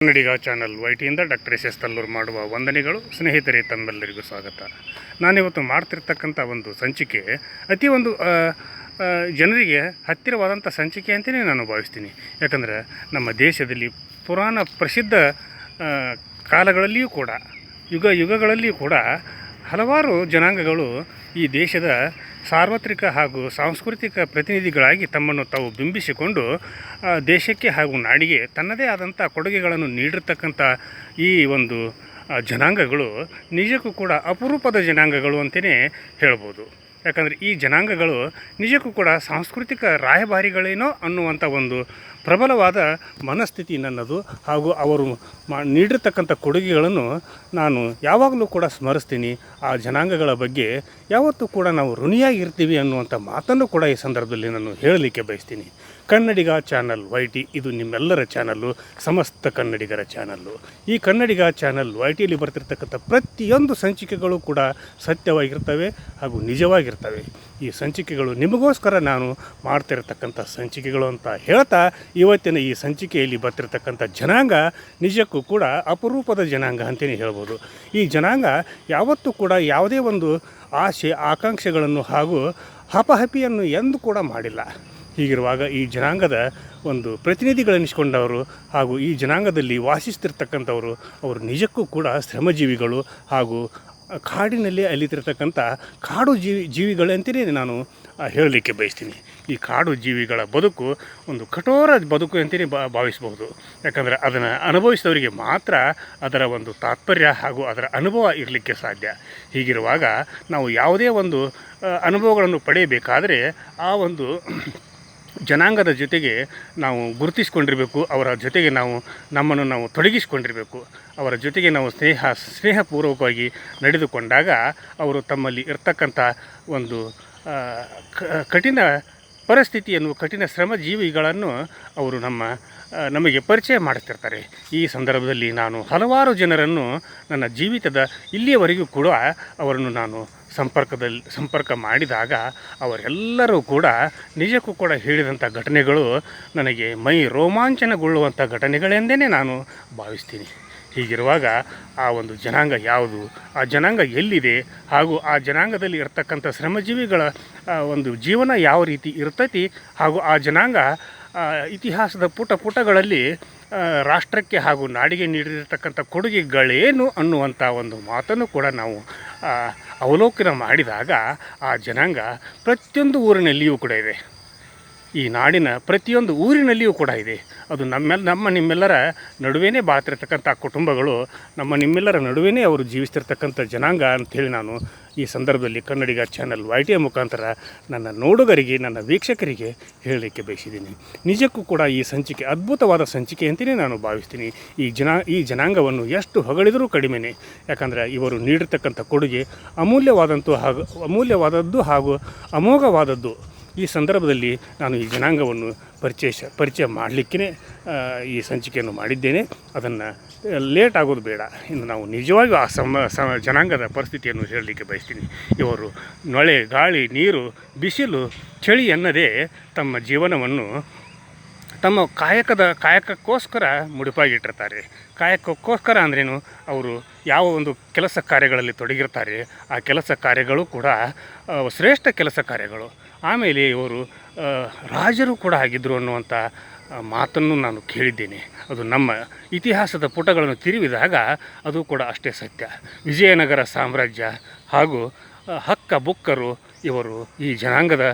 ಕನ್ನಡಿಗ channel ವೈಟಿಯಿಂದ doctor S S Talluru ಮಾಡುವ ವಂದನೆಗಳು. ಸ್ನೇಹಿತರೆ, ತಮ್ಮೆಲ್ಲರಿಗೂ ಸ್ವಾಗತ. ನಾನಿವತ್ತು ಮಾಡ್ತಿರ್ತಕ್ಕಂಥ ಒಂದು ಸಂಚಿಕೆ ಅತಿ ಒಂದು ಜನರಿಗೆ ಹತ್ತಿರವಾದಂಥ ಸಂಚಿಕೆ ಅಂತಲೇ ನಾನು ಭಾವಿಸ್ತೀನಿ. ಯಾಕಂದರೆ ನಮ್ಮ ದೇಶದಲ್ಲಿ ಪುರಾಣ ಪ್ರಸಿದ್ಧ ಕಾಲಗಳಲ್ಲಿಯೂ ಕೂಡ ಯುಗಗಳಲ್ಲಿಯೂ ಕೂಡ ಹಲವಾರು ಜನಾಂಗಗಳು ಈ ದೇಶದ ಸಾರ್ವತ್ರಿಕ ಹಾಗೂ ಸಾಂಸ್ಕೃತಿಕ ಪ್ರತಿನಿಧಿಗಳಾಗಿ ತಮ್ಮನ್ನು ತಾವು ಬಿಂಬಿಸಿಕೊಂಡು ದೇಶಕ್ಕೆ ಹಾಗೂ ನಾಡಿಗೆ ತನ್ನದೇ ಆದಂಥ ಕೊಡುಗೆಗಳನ್ನು ನೀಡಿರ್ತಕ್ಕಂಥ ಈ ಒಂದು ಜನಾಂಗಗಳು ನಿಜಕ್ಕೂ ಕೂಡ ಅಪರೂಪದ ಜನಾಂಗಗಳು ಅಂತಲೇ ಹೇಳ್ಬೋದು. ಯಾಕಂದರೆ ಈ ಜನಾಂಗಗಳು ನಿಜಕ್ಕೂ ಕೂಡ ಸಾಂಸ್ಕೃತಿಕ ರಾಯಭಾರಿಗಳೇನೋ ಅನ್ನುವಂಥ ಒಂದು ಪ್ರಬಲವಾದ ಮನಸ್ಥಿತಿ ನನ್ನದು. ಹಾಗೂ ಅವರು ನೀಡಿರ್ತಕ್ಕಂಥ ಕೊಡುಗೆಗಳನ್ನು ನಾನು ಯಾವಾಗಲೂ ಕೂಡ ಸ್ಮರಿಸ್ತೀನಿ. ಆ ಜನಾಂಗಗಳ ಬಗ್ಗೆ ಯಾವತ್ತೂ ಕೂಡ ನಾವು ಋಣಿಯಾಗಿರ್ತೀವಿ ಅನ್ನುವಂಥ ಮಾತನ್ನು ಕೂಡ ಈ ಸಂದರ್ಭದಲ್ಲಿ ನಾನು ಹೇಳಲಿಕ್ಕೆ ಬಯಸ್ತೀನಿ. ಕನ್ನಡಿಗ ಚಾನಲ್ ವೈಟಿ ಇದು ನಿಮ್ಮೆಲ್ಲರ ಚಾನಲ್ಲು, ಸಮಸ್ತ ಕನ್ನಡಿಗರ ಚಾನಲ್ಲು. ಈ ಕನ್ನಡಿಗ ಚಾನಲ್ ವೈಟಿಯಲ್ಲಿ ಬರ್ತಿರ್ತಕ್ಕಂಥ ಪ್ರತಿಯೊಂದು ಸಂಚಿಕೆಗಳು ಕೂಡ ಸತ್ಯವಾಗಿರ್ತವೆ ಹಾಗೂ ನಿಜವಾಗಿರ್ತವೆ. ಈ ಸಂಚಿಕೆಗಳು ನಿಮಗೋಸ್ಕರ ನಾನು ಮಾಡ್ತಿರತಕ್ಕಂಥ ಸಂಚಿಕೆಗಳು ಅಂತ ಹೇಳ್ತಾ, ಇವತ್ತಿನ ಈ ಸಂಚಿಕೆಯಲ್ಲಿ ಬರ್ತಿರ್ತಕ್ಕಂಥ ಜನಾಂಗ ನಿಜಕ್ಕೂ ಕೂಡ ಅಪರೂಪದ ಜನಾಂಗ ಅಂತಲೇ ಹೇಳ್ಬೋದು. ಈ ಜನಾಂಗ ಯಾವತ್ತೂ ಕೂಡ ಯಾವುದೇ ಒಂದು ಆಸೆ ಆಕಾಂಕ್ಷೆಗಳನ್ನು ಹಾಗೂ ಹಪಹಪಿಯನ್ನು ಎಂದೂ ಕೂಡ ಮಾಡಿಲ್ಲ. ಹೀಗಿರುವಾಗ ಈ ಜನಾಂಗದ ಒಂದು ಪ್ರತಿನಿಧಿಗಳೆನಿಸ್ಕೊಂಡವರು ಹಾಗೂ ಈ ಜನಾಂಗದಲ್ಲಿ ವಾಸಿಸ್ತಿರ್ತಕ್ಕಂಥವರು ಅವರು ನಿಜಕ್ಕೂ ಕೂಡ ಶ್ರಮಜೀವಿಗಳು ಹಾಗೂ ಕಾಡಿನಲ್ಲಿ ಅಲಿತಿರ್ತಕ್ಕಂಥ ಕಾಡು ಜೀವಿಗಳಂತಲೇ ನಾನು ಹೇಳಲಿಕ್ಕೆ ಬಯಸ್ತೀನಿ. ಈ ಕಾಡು ಜೀವಿಗಳ ಬದುಕು ಒಂದು ಕಠೋರ ಬದುಕು ಅಂತಲೇ ಭಾವಿಸ್ಬೋದು. ಯಾಕಂದರೆ ಅದನ್ನು ಅನುಭವಿಸಿದವರಿಗೆ ಮಾತ್ರ ಅದರ ಒಂದು ತಾತ್ಪರ್ಯ ಹಾಗೂ ಅದರ ಅನುಭವ ಇರಲಿಕ್ಕೆ ಸಾಧ್ಯ. ಹೀಗಿರುವಾಗ ನಾವು ಯಾವುದೇ ಒಂದು ಅನುಭವಗಳನ್ನು ಪಡೆಯಬೇಕಾದರೆ ಆ ಒಂದು ಜನಾಂಗದ ಜೊತೆಗೆ ನಾವು ಗುರುತಿಸ್ಕೊಂಡಿರಬೇಕು. ಅವರ ಜೊತೆಗೆ ನಮ್ಮನ್ನು ನಾವು ತೊಡಗಿಸ್ಕೊಂಡಿರಬೇಕು. ಅವರ ಜೊತೆಗೆ ನಾವು ಸ್ನೇಹಪೂರ್ವಕವಾಗಿ ನಡೆದುಕೊಂಡಾಗ ಅವರು ತಮ್ಮಲ್ಲಿ ಇರ್ತಕ್ಕಂಥ ಒಂದು ಕಠಿಣ ಪರಿಸ್ಥಿತಿಯನ್ನು, ಕಠಿಣ ಶ್ರಮಜೀವಿಗಳನ್ನು ಅವರು ನಮಗೆ ಪರಿಚಯ ಮಾಡುತ್ತಿರ್ತಾರೆ. ಈ ಸಂದರ್ಭದಲ್ಲಿ ನಾನು ಹಲವಾರು ಜನರನ್ನು ನನ್ನ ಜೀವಿತದ ಇಲ್ಲಿಯವರೆಗೂ ಕೂಡ ಅವರನ್ನು ನಾನು ಸಂಪರ್ಕ ಮಾಡಿದಾಗ ಅವರೆಲ್ಲರೂ ಕೂಡ ನಿಜಕ್ಕೂ ಕೂಡ ಹೇಳಿದಂಥ ಘಟನೆಗಳು ನನಗೆ ಮೈ ರೋಮಾಂಚನಗೊಳ್ಳುವಂಥ ಘಟನೆಗಳೆಂದೇ ನಾನು ಭಾವಿಸ್ತೀನಿ. ಹೀಗಿರುವಾಗ ಆ ಒಂದು ಜನಾಂಗ ಯಾವುದು, ಆ ಜನಾಂಗ ಎಲ್ಲಿದೆ, ಹಾಗೂ ಆ ಜನಾಂಗದಲ್ಲಿ ಇರ್ತಕ್ಕಂಥ ಶ್ರಮಜೀವಿಗಳ ಒಂದು ಜೀವನ ಯಾವ ರೀತಿ ಇರ್ತೈತಿ, ಹಾಗೂ ಆ ಜನಾಂಗ ಇತಿಹಾಸದ ಪುಟಗಳಲ್ಲಿ ರಾಷ್ಟ್ರಕ್ಕೆ ಹಾಗೂ ನಾಡಿಗೆ ನೀಡಿರತಕ್ಕಂಥ ಕೊಡುಗೆಗಳೇನು ಅನ್ನುವಂಥ ಒಂದು ಮಾತನ್ನು ಕೂಡ ನಾವು ಅವಲೋಕನ ಮಾಡಿದಾಗ ಆ ಜನಾಂಗ ಪ್ರತಿಯೊಂದು ಊರಿನಲ್ಲಿಯೂ ಕೂಡ ಇದೆ. ಈ ನಾಡಿನ ಪ್ರತಿಯೊಂದು ಊರಿನಲ್ಲಿಯೂ ಕೂಡ ಇದೆ. ಅದು ನಿಮ್ಮೆಲ್ಲರ ನಡುವೆನೇ ಬಾಳ್ತಿರ್ತಕ್ಕಂಥ ಕುಟುಂಬಗಳು, ನಿಮ್ಮೆಲ್ಲರ ನಡುವೆನೇ ಅವರು ಜೀವಿಸ್ತಿರ್ತಕ್ಕಂಥ ಜನಾಂಗ ಅಂಥೇಳಿ ನಾನು ಈ ಸಂದರ್ಭದಲ್ಲಿ ಕನ್ನಡಿಗ ಚಾನಲ್ ವೈಟಿಯ ಮುಖಾಂತರ ನನ್ನ ನೋಡುಗರಿಗೆ, ನನ್ನ ವೀಕ್ಷಕರಿಗೆ ಹೇಳಲಿಕ್ಕೆ ಬಯಸಿದ್ದೀನಿ. ನಿಜಕ್ಕೂ ಕೂಡ ಈ ಸಂಚಿಕೆ ಅದ್ಭುತವಾದ ಸಂಚಿಕೆ ಅಂತಲೇ ನಾನು ಭಾವಿಸ್ತೀನಿ. ಈ ಜನಾಂಗವನ್ನು ಎಷ್ಟು ಹೊಗಳಿದರೂ ಕಡಿಮೆನೇ. ಯಾಕಂದರೆ ಇವರು ನೀಡಿರ್ತಕ್ಕಂಥ ಕೊಡುಗೆ ಅಮೂಲ್ಯವಾದದ್ದು ಹಾಗೂ ಅಮೋಘವಾದದ್ದು. ಈ ಸಂದರ್ಭದಲ್ಲಿ ನಾನು ಈ ಜನಾಂಗವನ್ನು ಪರಿಚಯ ಮಾಡಲಿಕ್ಕೇ ಈ ಸಂಚಿಕೆಯನ್ನು ಮಾಡಿದ್ದೇನೆ. ಅದನ್ನು ಲೇಟ್ ಆಗೋದು ಬೇಡ. ಇನ್ನು ನಾವು ನಿಜವಾಗಿಯೂ ಆ ಜನಾಂಗದ ಪರಿಸ್ಥಿತಿಯನ್ನು ಹೇಳಲಿಕ್ಕೆ ಬಯಸ್ತೀನಿ. ಇವರು ಮಳೆ, ಗಾಳಿ, ನೀರು, ಬಿಸಿಲು, ಚಳಿ ಎನ್ನದೇ ತಮ್ಮ ಜೀವನವನ್ನು ತಮ್ಮ ಕಾಯಕಕ್ಕೋಸ್ಕರ ಮುಡಿಪಾಗಿಟ್ಟಿರ್ತಾರೆ. ಕಾಯಕಕ್ಕೋಸ್ಕರ ಅಂದ್ರೇನು, ಅವರು ಯಾವ ಒಂದು ಕೆಲಸ ಕಾರ್ಯಗಳಲ್ಲಿ ತೊಡಗಿರ್ತಾರೆ ಆ ಕೆಲಸ ಕಾರ್ಯಗಳು ಕೂಡ ಶ್ರೇಷ್ಠ ಕೆಲಸ ಕಾರ್ಯಗಳು. ಆಮೇಲೆ ಇವರು ರಾಜರು ಕೂಡ ಆಗಿದ್ದರು ಅನ್ನುವಂಥ ಮಾತನ್ನು ನಾನು ಕೇಳಿದ್ದೇನೆ. ಅದು ನಮ್ಮ ಇತಿಹಾಸದ ಪುಟಗಳನ್ನು ತಿರುವಿದಾಗ ಅದು ಕೂಡ ಅಷ್ಟೇ ಸತ್ಯ. ವಿಜಯನಗರ ಸಾಮ್ರಾಜ್ಯ ಹಾಗೂ ಹಕ್ಕ ಬುಕ್ಕರು ಇವರು ಈ ಜನಾಂಗದ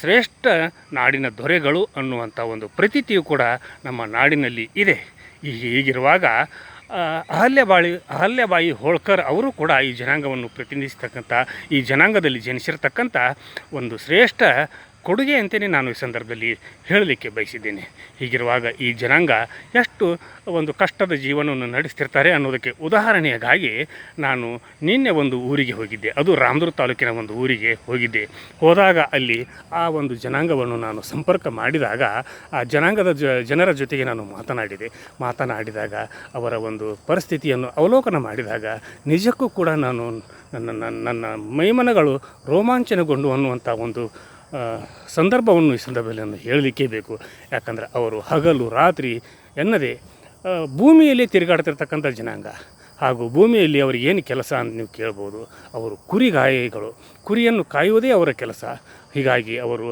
ಶ್ರೇಷ್ಠ ನಾಡಿನ ದೊರೆಗಳು ಅನ್ನುವಂಥ ಒಂದು ಪ್ರತೀತಿಯು ಕೂಡ ನಮ್ಮ ನಾಡಿನಲ್ಲಿ ಇದೆ. ಹೀಗಿರುವಾಗ ಅಹಲ್ಯಬಾಯಿ ಹೋಳ್ಕರ್ ಅವರು ಕೂಡ ಈ ಜನಾಂಗವನ್ನು ಪ್ರತಿನಿಧಿಸ್ತಕ್ಕಂಥ, ಈ ಜನಾಂಗದಲ್ಲಿ ಜನಿಸಿರ್ತಕ್ಕಂಥ ಒಂದು ಶ್ರೇಷ್ಠ ಕೊಡುಗೆ ಅಂತಲೇ ನಾನು ಈ ಸಂದರ್ಭದಲ್ಲಿ ಹೇಳಲಿಕ್ಕೆ ಬಯಸಿದ್ದೇನೆ. ಹೀಗಿರುವಾಗ ಈ ಜನಾಂಗ ಎಷ್ಟು ಒಂದು ಕಷ್ಟದ ಜೀವನವನ್ನು ನಡೆಸ್ತಿರ್ತಾರೆ ಅನ್ನೋದಕ್ಕೆ ಉದಾಹರಣೆಯಾಗಿ ನಾನು ನಿನ್ನೆ ಒಂದು ಊರಿಗೆ ಹೋಗಿದ್ದೆ. ಅದು ರಾಮದುರ್ಗ ತಾಲೂಕಿನ ಒಂದು ಊರಿಗೆ ಹೋಗಿದ್ದೆ. ಹೋದಾಗ ಅಲ್ಲಿ ಆ ಒಂದು ಜನಾಂಗವನ್ನು ನಾನು ಸಂಪರ್ಕ ಮಾಡಿದಾಗ ಆ ಜನಾಂಗದ ಜನರ ಜೊತೆಗೆ ನಾನು ಮಾತನಾಡಿದಾಗ ಅವರ ಒಂದು ಪರಿಸ್ಥಿತಿಯನ್ನು ಅವಲೋಕನ ಮಾಡಿದಾಗ ನಿಜಕ್ಕೂ ಕೂಡ ನನ್ನ ಮೈಮನಗಳು ರೋಮಾಂಚನಗೊಂಡು ಅನ್ನುವಂಥ ಒಂದು ಸಂದರ್ಭವನ್ನು ಈ ಸಂದರ್ಭದಲ್ಲಿ ನಾನು ಹೇಳಲಿಕ್ಕೆ ಬೇಕು. ಯಾಕಂದರೆ ಅವರು ಹಗಲು ರಾತ್ರಿ ಎನ್ನದೇ ಭೂಮಿಯಲ್ಲಿ ತಿರುಗಾಡ್ತಿರ್ತಕ್ಕಂಥ ಜನಾಂಗ. ಹಾಗೂ ಭೂಮಿಯಲ್ಲಿ ಅವರಿಗೆ ಏನು ಕೆಲಸ ಅಂತ ನೀವು ಕೇಳ್ಬೋದು. ಅವರು ಕುರಿಗಾಯಿಗಳು, ಕುರಿಯನ್ನು ಕಾಯುವುದೇ ಅವರ ಕೆಲಸ. ಹೀಗಾಗಿ ಅವರು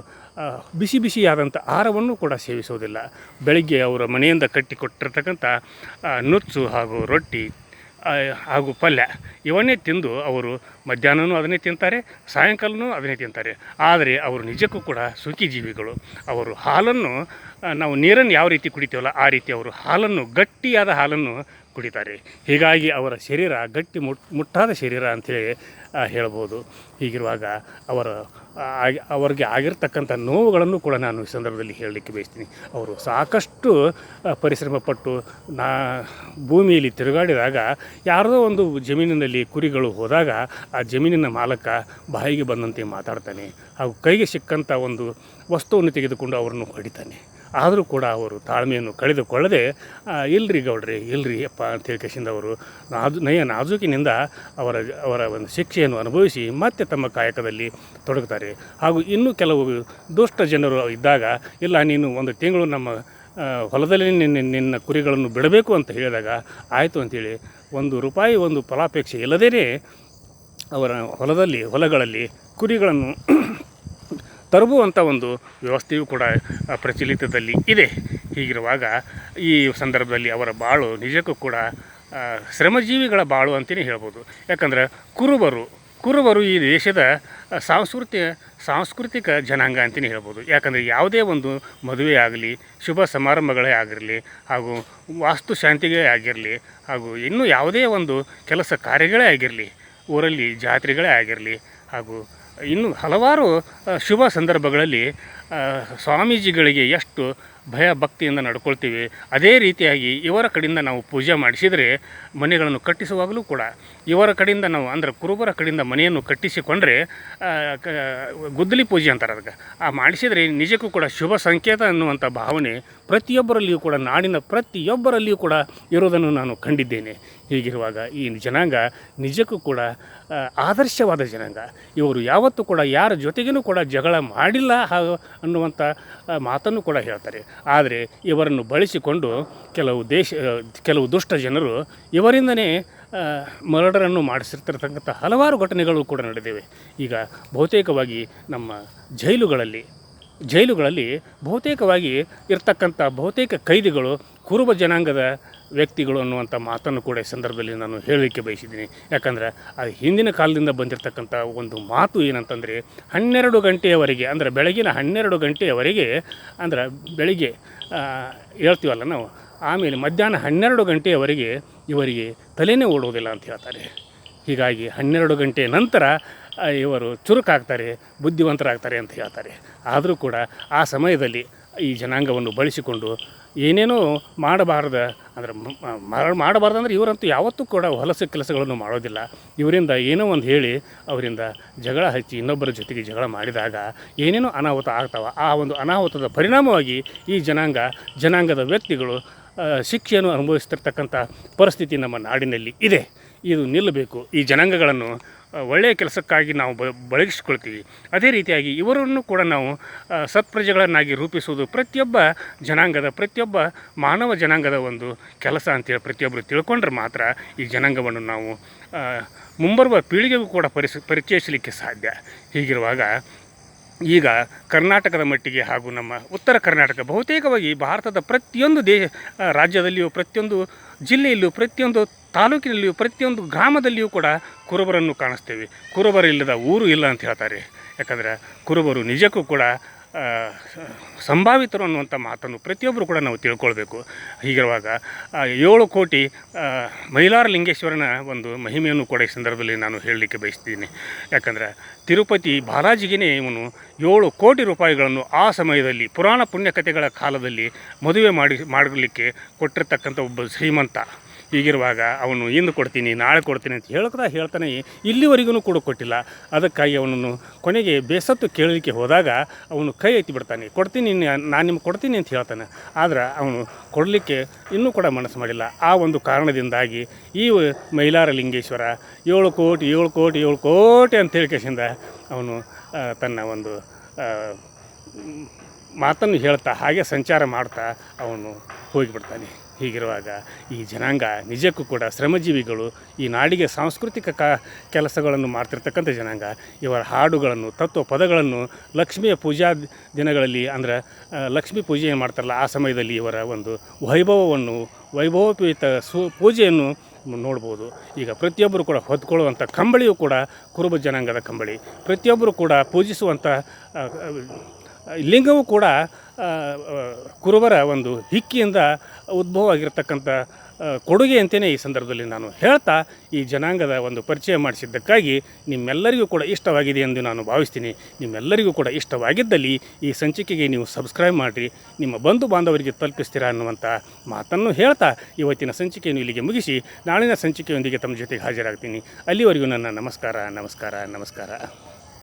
ಬಿಸಿ ಬಿಸಿಯಾದಂಥ ಆಹಾರವನ್ನು ಕೂಡ ಸೇವಿಸೋದಿಲ್ಲ. ಬೆಳಗ್ಗೆ ಅವರ ಮನೆಯಿಂದ ಕಟ್ಟಿಕೊಟ್ಟಿರ್ತಕ್ಕಂಥ ನುಚ್ಚು ಹಾಗೂ ರೊಟ್ಟಿ ಹಾಗೂ ಪಲ್ಯ ಇವನ್ನೇ ತಿಂದು ಅವರು ಮಧ್ಯಾಹ್ನವೂ ಅದನ್ನೇ ತಿಂತಾರೆ, ಸಾಯಂಕಾಲವೂ ಅದನ್ನೇ ತಿಂತಾರೆ. ಆದರೆ ಅವರು ನಿಜಕ್ಕೂ ಕೂಡ ಸುಖಿ ಜೀವಿಗಳು. ಅವರು ಹಾಲನ್ನು, ನಾವು ನೀರನ್ನು ಯಾವ ರೀತಿ ಕುಡಿತೀವಲ್ಲ ಆ ರೀತಿ ಅವರು ಹಾಲನ್ನು, ಗಟ್ಟಿಯಾದ ಹಾಲನ್ನು ಕುಡಿತಾರೆ. ಹೀಗಾಗಿ ಅವರ ಶರೀರ ಗಟ್ಟಿ ಮುಟ್ಟಾದ ಶರೀರ ಅಂಥೇಳಿ ಹೇಳ್ಬೋದು. ಹೀಗಿರುವಾಗ ಅವರಿಗೆ ಆಗಿರ್ತಕ್ಕಂಥ ನೋವುಗಳನ್ನು ಕೂಡ ನಾನು ಈ ಸಂದರ್ಭದಲ್ಲಿ ಹೇಳಲಿಕ್ಕೆ ಬಯಸ್ತೀನಿ. ಅವರು ಸಾಕಷ್ಟು ಪರಿಶ್ರಮಪಟ್ಟು ಭೂಮಿಯಲ್ಲಿ ತಿರುಗಾಡಿದಾಗ ಯಾರದೋ ಒಂದು ಜಮೀನಿನಲ್ಲಿ ಕುರಿಗಳು ಹೋದಾಗ ಆ ಜಮೀನಿನ ಮಾಲಕ ಬಾಯಿಗೆ ಬಂದಂತೆ ಮಾತಾಡ್ತಾನೆ. ಹಾಗೂ ಕೈಗೆ ಸಿಕ್ಕಂಥ ಒಂದು ವಸ್ತುವನ್ನು ತೆಗೆದುಕೊಂಡು ಅವರನ್ನು ಹೊಡಿತಾನೆ. ಆದರೂ ಕೂಡ ಅವರು ತಾಳ್ಮೆಯನ್ನು ಕಳೆದುಕೊಳ್ಳದೆ ಇಲ್ರಿ ಗೌಡ್ರಿ, ಇಲ್ರಿ ಅಪ್ಪ ಅಂತೇಳಿ ಕೇಸಿಂದ ಅವರು ನಾಜೂಕಿನಿಂದ ಅವರ ಒಂದು ಶಿಕ್ಷೆಯನ್ನು ಅನುಭವಿಸಿ ಮತ್ತೆ ತಮ್ಮ ಕಾಯಕದಲ್ಲಿ ತೊಡಗುತ್ತಾರೆ. ಹಾಗೂ ಇನ್ನೂ ಕೆಲವು ದುಷ್ಟ ಜನರು ಇದ್ದಾಗ, ಇಲ್ಲ ನೀನು ಒಂದು ತಿಂಗಳು ನಮ್ಮ ಹೊಲದಲ್ಲಿ ನಿನ್ನ ಕುರಿಗಳನ್ನು ಬಿಡಬೇಕು ಅಂತ ಹೇಳಿದಾಗ ಆಯಿತು ಅಂಥೇಳಿ ₹1 ಒಂದು ಫಲಾಪೇಕ್ಷೆ ಇಲ್ಲದೇ ಅವರ ಹೊಲಗಳಲ್ಲಿ ಕುರಿಗಳನ್ನು ತರಬುವಂಥ ಒಂದು ವ್ಯವಸ್ಥೆಯೂ ಕೂಡ ಪ್ರಚಲಿತದಲ್ಲಿ ಇದೆ. ಹೀಗಿರುವಾಗ ಈ ಸಂದರ್ಭದಲ್ಲಿ ಅವರ ಬಾಳು ನಿಜಕ್ಕೂ ಕೂಡ ಶ್ರಮಜೀವಿಗಳ ಬಾಳು ಅಂತಲೇ ಹೇಳ್ಬೋದು. ಯಾಕಂದರೆ ಕುರುಬರು ಈ ದೇಶದ ಸಾಂಸ್ಕೃತಿಕ ಜನಾಂಗ ಅಂತಲೇ ಹೇಳ್ಬೋದು. ಯಾಕಂದರೆ ಯಾವುದೇ ಒಂದು ಮದುವೆ ಆಗಲಿ, ಶುಭ ಸಮಾರಂಭಗಳೇ ಆಗಿರಲಿ, ಹಾಗೂ ವಾಸ್ತುಶಾಂತಿಗೆ ಆಗಿರಲಿ, ಹಾಗೂ ಇನ್ನೂ ಯಾವುದೇ ಒಂದು ಕೆಲಸ ಕಾರ್ಯಗಳೇ ಆಗಿರಲಿ, ಊರಲ್ಲಿ ಜಾತ್ರೆಗಳೇ ಆಗಿರಲಿ, ಹಾಗೂ ಇನ್ನು ಹಲವಾರು ಶುಭ ಸಂದರ್ಭಗಳಲ್ಲಿ ಸ್ವಾಮೀಜಿಗಳಿಗೆ ಎಷ್ಟು ಭಯ ಭಕ್ತಿಯಿಂದ ನಡ್ಕೊಳ್ತೀವಿ, ಅದೇ ರೀತಿಯಾಗಿ ಇವರ ಕಡೆಯಿಂದ ನಾವು ಪೂಜೆ ಮಾಡಿಸಿದರೆ ಮನೆಗಳನ್ನು ಕಟ್ಟಿಸುವಾಗಲೂ ಕೂಡ ಇವರ ಕಡೆಯಿಂದ ನಾವು, ಅಂದರೆ ಕುರುಬರ ಕಡೆಯಿಂದ ಮನೆಯನ್ನು ಕಟ್ಟಿಸಿಕೊಂಡ್ರೆ ಗುದ್ದಲಿ ಪೂಜೆ ಅಂತಾರೆ ಅದಕ್ಕೆ, ಮಾಡಿಸಿದರೆ ನಿಜಕ್ಕೂ ಕೂಡ ಶುಭ ಸಂಕೇತ ಅನ್ನುವಂಥ ಭಾವನೆ ಪ್ರತಿಯೊಬ್ಬರಲ್ಲಿಯೂ ಕೂಡ, ನಾಡಿನ ಪ್ರತಿಯೊಬ್ಬರಲ್ಲಿಯೂ ಕೂಡ ಇರೋದನ್ನು ನಾನು ಕಂಡಿದ್ದೇನೆ. ಹೀಗಿರುವಾಗ ಈ ಜನಾಂಗ ನಿಜಕ್ಕೂ ಕೂಡ ಆದರ್ಶವಾದ ಜನಾಂಗ. ಇವರು ಯಾವತ್ತೂ ಕೂಡ ಯಾರ ಜೊತೆಗೇನೂ ಕೂಡ ಜಗಳ ಮಾಡಿಲ್ಲ ಅನ್ನುವಂಥ ಮಾತನ್ನು ಕೂಡ ಹೇಳ್ತಾರೆ. ಆದರೆ ಇವರನ್ನು ಬಳಸಿಕೊಂಡು ಕೆಲವು ದುಷ್ಟ ಜನರು ಇವರಿಂದನೇ ಮರ್ಡರನ್ನು ಮಾಡಿಸಿರ್ತಕ್ಕಂಥ ಹಲವಾರು ಘಟನೆಗಳು ಕೂಡ ನಡೆದಿವೆ. ಈಗ ಬಹುತೇಕವಾಗಿ ನಮ್ಮ ಜೈಲುಗಳಲ್ಲಿ ಬಹುತೇಕವಾಗಿ ಇರ್ತಕ್ಕಂಥ ಬಹುತೇಕ ಕೈದಿಗಳು ಕುರುಬ ಜನಾಂಗದ ವ್ಯಕ್ತಿಗಳು ಅನ್ನುವಂಥ ಮಾತನ್ನು ಕೂಡ ಈ ಸಂದರ್ಭದಲ್ಲಿ ನಾನು ಹೇಳಲಿಕ್ಕೆ ಬಯಸಿದ್ದೀನಿ. ಯಾಕಂದರೆ ಅದು ಹಿಂದಿನ ಕಾಲದಿಂದ ಬಂದಿರತಕ್ಕಂಥ ಒಂದು ಮಾತು ಏನಂತಂದರೆ, 12 ಗಂಟೆಯವರೆಗೆ, ಅಂದರೆ ಬೆಳಗಿನ 12 ಗಂಟೆಯವರೆಗೆ, ಅಂದರೆ ಬೆಳಿಗ್ಗೆ ಹೇಳ್ತೀವಲ್ಲ ನಾವು, ಆಮೇಲೆ ಮಧ್ಯಾಹ್ನ 12 ಗಂಟೆಯವರೆಗೆ ಇವರಿಗೆ ತಲೆನೇ ಓಡುವುದಿಲ್ಲ ಅಂತ ಹೇಳ್ತಾರೆ. ಹೀಗಾಗಿ 12 ಗಂಟೆ ನಂತರ ಇವರು ಚುರುಕಾಗ್ತಾರೆ, ಬುದ್ಧಿವಂತರಾಗ್ತಾರೆ ಅಂತ ಹೇಳ್ತಾರೆ. ಆದರೂ ಕೂಡ ಆ ಸಮಯದಲ್ಲಿ ಈ ಜನಾಂಗವನ್ನು ಬಳಸಿಕೊಂಡು ಏನೇನೋ ಮಾಡಬಾರ್ದಂದ್ರೆ ಇವರಂತೂ ಯಾವತ್ತೂ ಕೂಡ ಹೊಲಸು ಕೆಲಸಗಳನ್ನು ಮಾಡೋದಿಲ್ಲ. ಇವರಿಂದ ಏನೋ ಒಂದು ಹೇಳಿ ಅವರಿಂದ ಜಗಳ ಹಚ್ಚಿ ಇನ್ನೊಬ್ಬರ ಜೊತೆಗೆ ಜಗಳ ಮಾಡಿದಾಗ ಏನೇನೋ ಅನಾಹುತ ಆಗ್ತಾವೆ. ಆ ಒಂದು ಅನಾಹುತದ ಪರಿಣಾಮವಾಗಿ ಈ ಜನಾಂಗದ ವ್ಯಕ್ತಿಗಳು ಶಿಕ್ಷೆಯನ್ನು ಅನುಭವಿಸ್ತಿರ್ತಕ್ಕಂಥ ಪರಿಸ್ಥಿತಿ ನಮ್ಮ ನಾಡಿನಲ್ಲಿ ಇದೆ. ಇದು ನಿಲ್ಲಬೇಕು. ಈ ಜನಾಂಗಗಳನ್ನು ಒಳ್ಳೆಯ ಕೆಲಸಕ್ಕಾಗಿ ನಾವು ಬಳಗಿಸ್ಕೊಳ್ತೀವಿ. ಅದೇ ರೀತಿಯಾಗಿ ಇವರನ್ನು ಕೂಡ ನಾವು ಸತ್ಪ್ರಜೆಗಳನ್ನಾಗಿ ರೂಪಿಸುವುದು ಪ್ರತಿಯೊಬ್ಬ ಮಾನವ ಜನಾಂಗದ ಒಂದು ಕೆಲಸ ಅಂತೇಳಿ ಪ್ರತಿಯೊಬ್ಬರು ತಿಳ್ಕೊಂಡ್ರೆ ಮಾತ್ರ ಈ ಜನಾಂಗವನ್ನು ನಾವು ಮುಂಬರುವ ಪೀಳಿಗೆಗೂ ಕೂಡ ಪರಿಚಯಿಸಲಿಕ್ಕೆ ಸಾಧ್ಯ. ಹೀಗಿರುವಾಗ ಈಗ ಕರ್ನಾಟಕದ ಮಟ್ಟಿಗೆ ಹಾಗೂ ನಮ್ಮ ಉತ್ತರ ಕರ್ನಾಟಕ, ಬಹುತೇಕವಾಗಿ ಭಾರತದ ಪ್ರತಿಯೊಂದು ರಾಜ್ಯದಲ್ಲಿಯೂ, ಪ್ರತಿಯೊಂದು ಜಿಲ್ಲೆಯಲ್ಲಿಯೂ, ಪ್ರತಿಯೊಂದು ತಾಲೂಕಿನಲ್ಲಿಯೂ, ಪ್ರತಿಯೊಂದು ಗ್ರಾಮದಲ್ಲಿಯೂ ಕೂಡ ಕುರುಬರನ್ನು ಕಾಣಿಸ್ತೇವೆ. ಕುರುಬರಿಲ್ಲದ ಊರು ಇಲ್ಲ ಅಂತ ಹೇಳ್ತಾರೆ. ಯಾಕಂದರೆ ಕುರುಬರು ನಿಜಕ್ಕೂ ಕೂಡ ಸಂಭಾವಿತರು ಅನ್ನುವಂಥ ಮಾತನ್ನು ಪ್ರತಿಯೊಬ್ಬರು ಕೂಡ ನಾವು ತಿಳ್ಕೊಳ್ಬೇಕು. ಹೀಗಿರುವಾಗ 7 ಕೋಟಿ ಮೈಲಾರಲಿಂಗೇಶ್ವರನ ಒಂದು ಮಹಿಮೆಯನ್ನು ಕೂಡ ಈ ಸಂದರ್ಭದಲ್ಲಿ ನಾನು ಹೇಳಲಿಕ್ಕೆ ಬಯಸ್ತೀನಿ. ಯಾಕಂದರೆ ತಿರುಪತಿ ಬಾಲಾಜಿಗೆ ಇವನು 7 ಕೋಟಿ ರೂಪಾಯಿಗಳನ್ನು ಆ ಸಮಯದಲ್ಲಿ ಪುರಾಣ ಪುಣ್ಯಕಥೆಗಳ ಕಾಲದಲ್ಲಿ ಮದುವೆ ಮಾಡಲಿಕ್ಕೆ ಕೊಟ್ಟಿರ್ತಕ್ಕಂಥ ಒಬ್ಬ ಶ್ರೀಮಂತ. ಹೀಗಿರುವಾಗ ಅವನು ಇಂದು ಕೊಡ್ತೀನಿ, ನಾಳೆ ಕೊಡ್ತೀನಿ ಅಂತ ಹೇಳ್ತಾನೆ ಇಲ್ಲಿವರೆಗೂ ಕೂಡ ಕೊಟ್ಟಿಲ್ಲ. ಅದಕ್ಕಾಗಿ ಅವನನ್ನು ಕೊನೆಗೆ ಬೇಸತ್ತು ಕೇಳಲಿಕ್ಕೆ ಹೋದಾಗ ಅವನು ಕೈ ಎತ್ತಿ ಬಿಡ್ತಾನೆ. ನಾನು ನಿಮ್ಗೆ ಕೊಡ್ತೀನಿ ಅಂತ ಹೇಳ್ತಾನೆ. ಆದರೆ ಅವನು ಕೊಡಲಿಕ್ಕೆ ಇನ್ನೂ ಕೂಡ ಮನಸ್ಸು ಮಾಡಿಲ್ಲ. ಆ ಒಂದು ಕಾರಣದಿಂದಾಗಿ ಈ ಮೈಲಾರಲಿಂಗೇಶ್ವರ 7 ಕೋಟಿ ಅಂತ ಹೇಳಿಕೆಸಿಂದ ಅವನು ತನ್ನ ಒಂದು ಮಾತನ್ನು ಹೇಳ್ತಾ ಹಾಗೆ ಸಂಚಾರ ಮಾಡ್ತಾ ಅವನು ಹೋಗಿಬಿಡ್ತಾನೆ. ಹೀಗಿರುವಾಗ ಈ ಜನಾಂಗ ನಿಜಕ್ಕೂ ಕೂಡ ಶ್ರಮಜೀವಿಗಳು, ಈ ನಾಡಿಗೆ ಸಾಂಸ್ಕೃತಿಕ ಕೆಲಸಗಳನ್ನು ಮಾಡ್ತಿರ್ತಕ್ಕಂಥ ಜನಾಂಗ. ಇವರ ಹಾಡುಗಳನ್ನು, ತತ್ವ ಪದಗಳನ್ನು ಲಕ್ಷ್ಮಿಯ ಪೂಜಾ ದಿನಗಳಲ್ಲಿ ಅಂದ್ರೆ ಲಕ್ಷ್ಮೀ ಪೂಜೆ ಏನು ಮಾಡ್ತಾರಲ್ಲ ಆ ಸಮಯದಲ್ಲಿ ಇವರ ಒಂದು ವೈಭವೋಪೇತ ಪೂಜೆಯನ್ನು ನೋಡ್ಬೋದು. ಈಗ ಪ್ರತಿಯೊಬ್ಬರು ಕೂಡ ಹೊತ್ಕೊಳ್ಳುವಂಥ ಕಂಬಳಿಯೂ ಕೂಡ ಕುರುಬ ಜನಾಂಗದ ಕಂಬಳಿ. ಪ್ರತಿಯೊಬ್ಬರು ಕೂಡ ಪೂಜಿಸುವಂಥ ಲಿಂಗವೂ ಕೂಡ ಕುರುಬರ ಒಂದು ಹಿಕ್ಕಿಯಿಂದ ಉದ್ಭವ ಆಗಿರ್ತಕ್ಕಂಥ ಕೊಡುಗೆ ಅಂತಲೇ ಈ ಸಂದರ್ಭದಲ್ಲಿ ನಾನು ಹೇಳ್ತಾ ಈ ಜನಾಂಗದ ಒಂದು ಪರಿಚಯ ಮಾಡಿಸಿದ್ದಕ್ಕಾಗಿ ನಿಮ್ಮೆಲ್ಲರಿಗೂ ಕೂಡ ಇಷ್ಟವಾಗಿದೆ ಎಂದು ನಾನು ಭಾವಿಸ್ತೀನಿ. ನಿಮ್ಮೆಲ್ಲರಿಗೂ ಕೂಡ ಇಷ್ಟವಾಗಿದ್ದಲ್ಲಿ ಈ ಸಂಚಿಕೆಗೆ ನೀವು ಸಬ್ಸ್ಕ್ರೈಬ್ ಮಾಡಿರಿ, ನಿಮ್ಮ ಬಂಧು ಬಾಂಧವರಿಗೆ ತಲುಪಿಸ್ತೀರಾ ಅನ್ನುವಂಥ ಮಾತನ್ನು ಹೇಳ್ತಾ ಇವತ್ತಿನ ಸಂಚಿಕೆಯನ್ನು ಇಲ್ಲಿಗೆ ಮುಗಿಸಿ ನಾಳಿನ ಸಂಚಿಕೆಯೊಂದಿಗೆ ತಮ್ಮ ಜೊತೆಗೆ ಹಾಜರಾಗ್ತೀನಿ. ಅಲ್ಲಿವರೆಗೂ ನನ್ನ ನಮಸ್ಕಾರ.